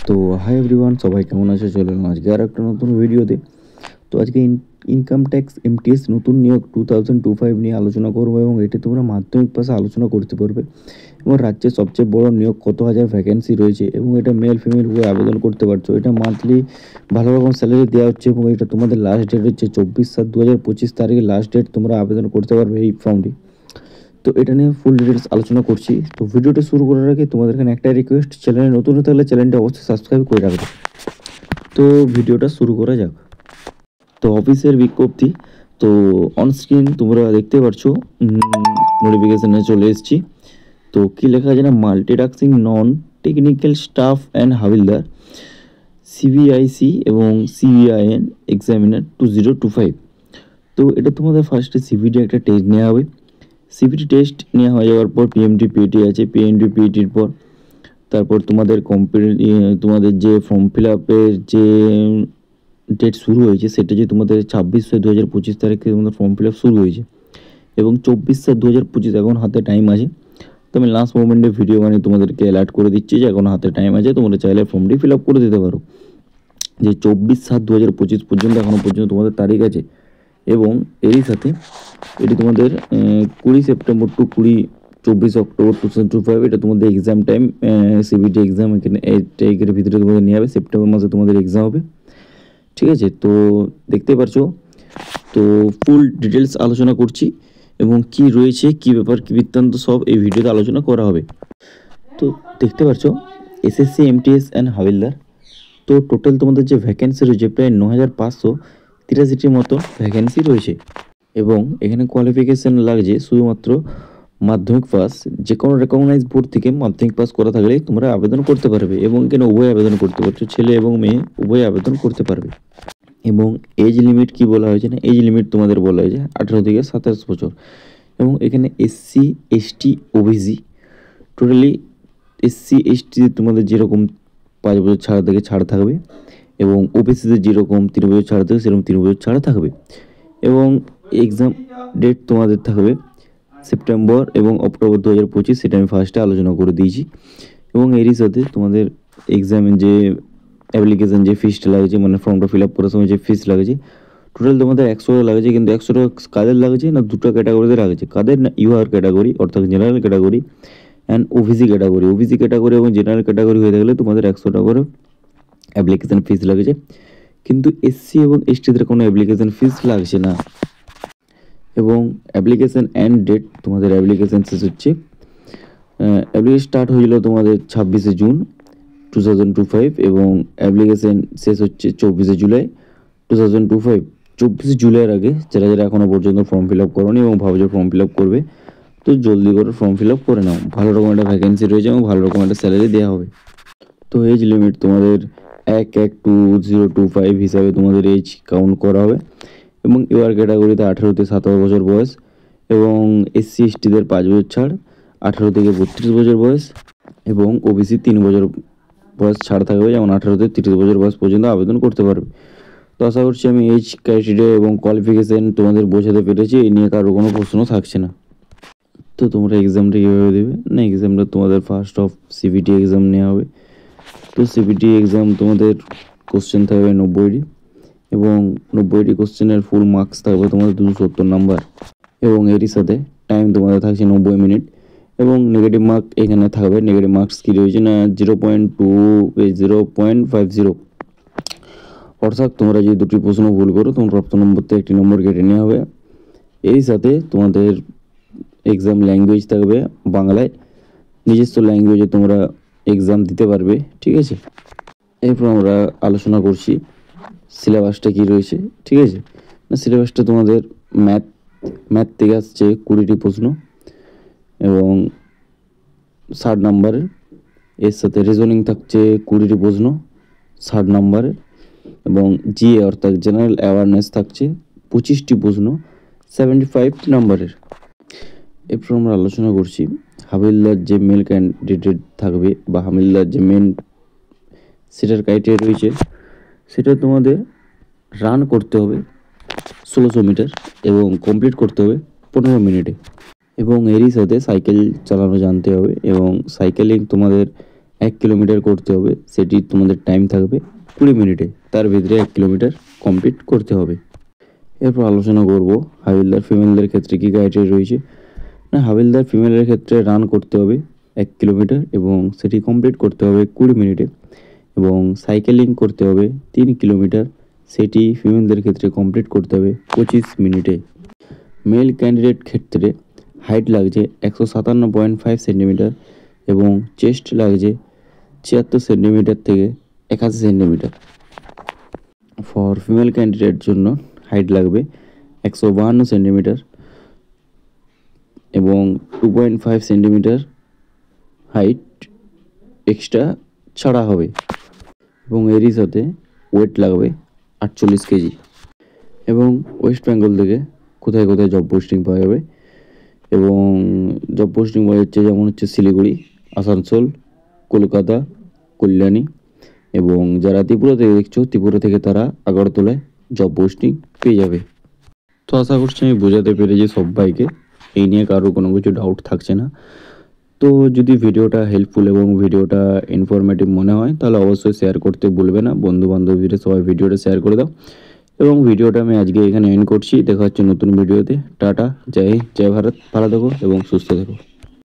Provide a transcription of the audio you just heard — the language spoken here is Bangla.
তো হাই এভরিওয়ান, সবাই কেমন আছে? চলে এলাম আজকে আর একটা নতুন ভিডিওতে। তো আজকে ইনকাম ট্যাক্স এমটিএস নতুন নিয়োগ 2025 নিয়ে আলোচনা করবো এবং এটি তোমরা মাধ্যমিক পাশে আলোচনা করতে পারবে এবং রাজ্যের সবচেয়ে বড় নিয়োগ, কত হাজার ভ্যাকেন্সি রয়েছে এবং এটা মেল ফিমেল উভয় আবেদন করতে পারছো। এটা মান্থলি ভালো রকম স্যালারি দেওয়া হচ্ছে এবং এটা তোমাদের লাস্ট ডেট হচ্ছে 24/7/2025 তারিখে লাস্ট ডেট, তোমরা আবেদন করতে পারবে এই ফর্মটি। তো এটা নিয়ে ফুল ডিটেলস আলোচনা করছি। তো ভিডিওটা শুরু করার আগে তোমাদের এখানে একটা রিকোয়েস্ট, চ্যানেলে নতুন হতে হলে চ্যানেলটা অবশ্যই সাবস্ক্রাইব করে রাখবে। তো ভিডিওটা শুরু করা যাক। তো অফিসের বিজ্ঞপ্তি, তো অন স্ক্রিন তোমরা দেখতে পাচ্ছ, নোটিফিকেশানে চলে এসেছি। তো কী লেখা আছে না, multitasking non technical staff and havildar CBIC এবং সিবিআইএন এক্সামিনার 2025। তো এটা তোমাদের ফার্স্টে সিভিটি একটা টেস্ট নেওয়া হবে। সিভিটি টেস্ট নেওয়া হয়ে যাওয়ার পর পিএমটি পিইটি আছে, পিএমটি পিইটির পর তারপর তোমাদের তোমাদের যে ফর্ম ফিল আপের যে ডেট শুরু হয়েছে সেটা যে তোমাদের 26/7/2025 তারিখে তোমাদের ফর্ম ফিল আপ শুরু হয়েছে এবং 24/7/2025 এখন হাতে টাইম আছে। তো আমি লাস্ট মোমেন্টে ভিডিও বানিয়ে তোমাদেরকে অ্যালার্ট করে দিচ্ছি যে এখন হাতে টাইম আছে, তোমরা চাইলে ফর্মটি ফিল আপ করে দিতে পারো। যে 24/7/2025 পর্যন্ত এখনও পর্যন্ত তোমাদের তারিখ আছে এবং এরই সাথে এটি তোমাদের 20 সেপ্টেম্বর টু 24 অক্টোবর 2025 এটা তোমাদের এক্সাম টাইম। সিবিটি এক্সাম এখানে 8 তারিখের ভিতরে তোমাদের নিয়ে হবে, সেপ্টেম্বর মাসে তোমাদের এক্সাম হবে, ঠিক আছে? তো দেখতে পারছো, তো ফুল ডিটেলস আলোচনা করছি এবং কি রয়েছে, কি ব্যাপার, কি বৃত্তান্ত সব এই ভিডিওতে আলোচনা করা হবে। তো দেখতে পাচ্ছ এসএসসি এমটিএস অ্যান্ড হাবিলদার, তো টোটাল তোমাদের যে ভ্যাকেন্সি রয়েছে প্রায় 9583টির মতো ভ্যাকেন্সি রয়েছে এবং এখানে কোয়ালিফিকেশান লাগছে শুধুমাত্র মাধ্যমিক পাস। যে কোনো রেকগনাইজ বোর্ড থেকে মাধ্যমিক পাস করা থাকলেই তোমরা আবেদন করতে পারবে এবং এখানে উভয় আবেদন করতে পারছো, ছেলে এবং মেয়ে উভয় আবেদন করতে পারবে। এবং এজ লিমিট কি বলা হয়েছে না, এজ লিমিট তোমাদের বলা হয়েছে 18 থেকে 27 বছর এবং এখানে SC ST OBC totally SC ST তোমাদের যেরকম 5 বছর ছাড় থেকে ছাড় থাকবে এবং ওবিসিতে যেরকম 3 বছর ছাড় থাকে সেরকম 3 বছর ছাড় থাকবে এবং এক্সাম ডেট তোমাদের থাকবে সেপ্টেম্বর এবং অক্টোবর 2025, সেটা আমি ফার্স্টে আলোচনা করে দিয়েছি। এবং এরই সাথে তোমাদের এক্সামের যে অ্যাপ্লিকেশান যে ফিসটা লাগছে, মানে ফর্মটা ফিল আপ করার সময় যে ফিস লাগছে, টোটাল তোমাদের 100 টাকা লাগছে। কিন্তু 100 টাকা কাদের লাগছে না, দুটো ক্যাটাগরিতে লাগছে। কাদের না, ইউআর ক্যাটাগরি অর্থাৎ general category and OBC category. OBC category এবং জেনারেল ক্যাটাগরি হয়ে থাকলে তোমাদের 100 টাকা করে অ্যাপ্লিকেশান ফিস লাগছে, কিন্তু এসসি এবং এসটিদের কোনো অ্যাপ্লিকেশান ফিস লাগছে না। এবং অ্যাপ্লিকেশান এন্ড ডেট, তোমাদের অ্যাপ্লিকেশান শেষ হচ্ছে, অ্যাপ্লিকেশন স্টার্ট হয়েছিল তোমাদের 26 জুন 2025 এবং অ্যাপ্লিকেশান শেষ হচ্ছে 24 জুলাই 2025। 24 জুলাইয়ের আগে যারা যারা এখনও পর্যন্ত ফর্ম ফিল আপ করোনি এবং ভাবছো ফর্ম ফিল আপ করবে, তো জলদি করে ফর্ম ফিল আপ করে নাও। ভালো রকম একটা ভ্যাকেন্সি রয়েছে এবং ভালো রকম একটা স্যালারি দেওয়া হবে। তো এজ লিমিট তোমাদের 1/1/2025 হিসাবে তোমাদের এজ কাউন্ট করা হবে এবং ইউআর ক্যাটাগরিতে 18 থেকে 27 বছর বয়স এবং এসসি এসটিদের 5 বছর ছাড়, 18 থেকে 32 বছর বয়স এবং ওবিসি 3 বছর বয়স ছাড় থাকবে, যেমন 18 থেকে 30 বছর বয়স পর্যন্ত আবেদন করতে পারবে। তো আশা করছি আমি এজ ক্রাইটেরিয়া এবং কোয়ালিফিকেশান তোমাদের বোঝাতে পেরেছি, এই নিয়ে কারো কোনো প্রশ্ন থাকছে না। তো তোমরা এক্সামটা কীভাবে দেবে না, এক্সামটা তোমাদের ফার্স্ট অফ সিবিটি এক্সাম নেওয়া হবে। তো সিবিটি এক্সাম তোমাদের কোশ্চেন থাকবে 90টি এবং 90টি কোশ্চেনের ফুল মার্কস থাকবে তোমাদের 270 নাম্বার এবং এরই সাথে টাইম তোমাদের থাকছে 90 মিনিট এবং নেগেটিভ মার্ক এখানে থাকবে। নেগেটিভ মার্কস কী রয়েছে না, 0.50, অর্থাৎ তোমরা যে দুটি প্রশ্ন ভুল করো তোমার প্রাপ্ত নম্বর থেকে একটি নম্বর কেটে নেওয়া হবে। এরই সাথে তোমাদের এক্সাম ল্যাঙ্গুয়েজ থাকবে বাংলায়, নিজস্ব ল্যাঙ্গুয়েজে তোমরা এক্সাম দিতে পারবে, ঠিক আছে? এরপর আমরা আলোচনা করছি সিলেবাসটা কী রয়েছে, ঠিক আছে? না, সিলেবাসটা তোমাদের ম্যাথ থেকে আসছে 20টি প্রশ্ন এবং 60 নাম্বারের, এর সাথে রিজনিং থাকছে 20টি প্রশ্ন 60 নাম্বারের এবং জিএ অর্থাৎ জেনারেল অ্যাওয়ারনেস থাকছে 25টি প্রশ্ন 75 নাম্বারের। এরপর আমরা আলোচনা করছি হাবিলদার যে মেল ক্যান্ডিডেট থাকবে বা হাবিলদার যে মেন সেটার ক্রাইটেরিয়া রয়েছে, সেটা তোমাদের রান করতে হবে 1600 মিটার এবং কমপ্লিট করতে হবে 15 মিনিটে এবং এরই সাথে সাইকেল চালানো জানতে হবে এবং সাইকেলিং তোমাদের 1 কিলোমিটার করতে হবে, সেটি তোমাদের টাইম থাকবে 20 মিনিটে, তার ভিতরে 1 কিলোমিটার কমপ্লিট করতে হবে। এরপর আলোচনা করব হাবিলদার ফিমেলদের ক্ষেত্রে কী ক্রাইটেরিয়া রয়েছে। না, হাবিলদার ফিমেলের ক্ষেত্রে রান করতে হবে 1 কিলোমিটার এবং সেটি কমপ্লিট করতে হবে 20 মিনিটে, এবং সাইকেলিং করতে হবে 3 কিলোমিটার, সেটি ফিমেলদের ক্ষেত্রে কমপ্লিট করতে হবে 25 মিনিটে। মেল ক্যান্ডিডেট ক্ষেত্রে হাইট লাগছে 157.5 সেন্টিমিটার এবং চেস্ট লাগছে 76 সেন্টিমিটার থেকে 81 সেন্টিমিটার। ফর ফিমেল ক্যান্ডিডেট জন্য হাইট লাগবে 152 সেন্টিমিটার এবং 2.5 সেন্টিমিটার হাইট এক্সট্রা ছাড়া হবে, এবং এরই সাথে ওয়েট লাগবে 48 কেজি। এবং ওয়েস্ট বেঙ্গল থেকে কোথায় কোথায় জব পোস্টিং পাওয়া যাবে, এবং জব পোস্টিং পাওয়া যাচ্ছে যেমন হচ্ছে শিলিগুড়ি, আসানসোল, কলকাতা, কল্যাণী, এবং যারা ত্রিপুরা থেকে দেখছো ত্রিপুরা থেকে তারা আগরতলায় জব পোস্টিং পেয়ে যাবে। তো আশা করছি আমি বোঝাতে পেরেছি সবাইকে, এই নিয়ে কারো কোনো কিছু ডাউট থাকছে না। তো যদি ভিডিওটা হেল্পফুল এবং ভিডিওটা ইনফরমেটিভ মনে হয় তাহলে অবশ্যই শেয়ার করতে ভুলবে না, বন্ধু বান্ধবীরা সবাই ভিডিওটা শেয়ার করে দাও। এবং ভিডিওটা আমি আজকে এখানে এন্ড করছি, দেখা হচ্ছে নতুন ভিডিওতে। টাটা, জয় হিন্দ, জয় ভারত, ভালো থেকো এবং সুস্থ থেকো।